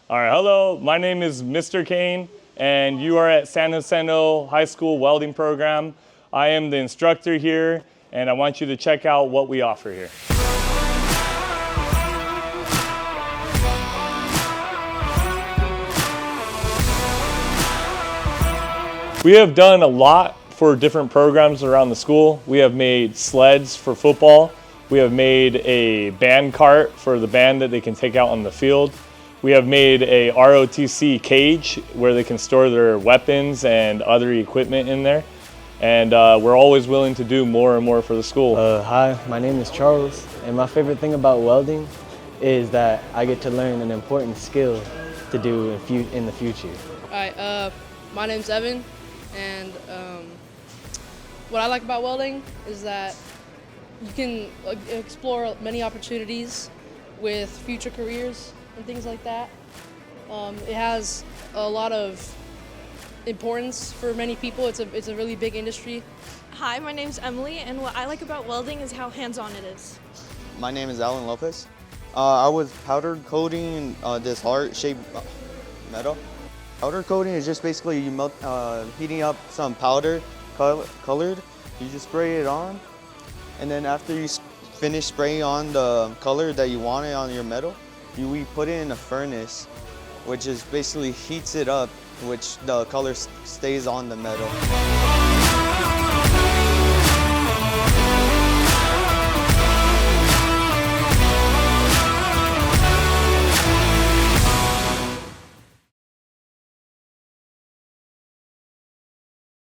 All right, hello, my name is Mr. Kane, and you are at San Jacinto High School Welding Program. I am the instructor here, and I want you to check out what we offer here. We have done a lot for different programs around the school. We have made sleds for football. We have made a band cart for the band that they can take out on the field. We have made a ROTC cage where they can store their weapons and other equipment in there. And we're always willing to do more and more for the school. Hi, my name is Charles, and my favorite thing about welding is that I get to learn an important skill to do in the future. All right, my name's Evan, and what I like about welding is that you can explore many opportunities with future careers and things like that. It has a lot of importance for many people. It's a really big industry. Hi, my name's Emily, and what I like about welding is how hands-on it is. My name is Alan Lopez. I was powder coating this heart-shaped metal. Powder coating is just basically you heating up some powder, colored. You just spray it on, and then after you finish spraying on the color that you want it on your metal, we put it in a furnace, which is basically heats it up, which the color stays on the metal.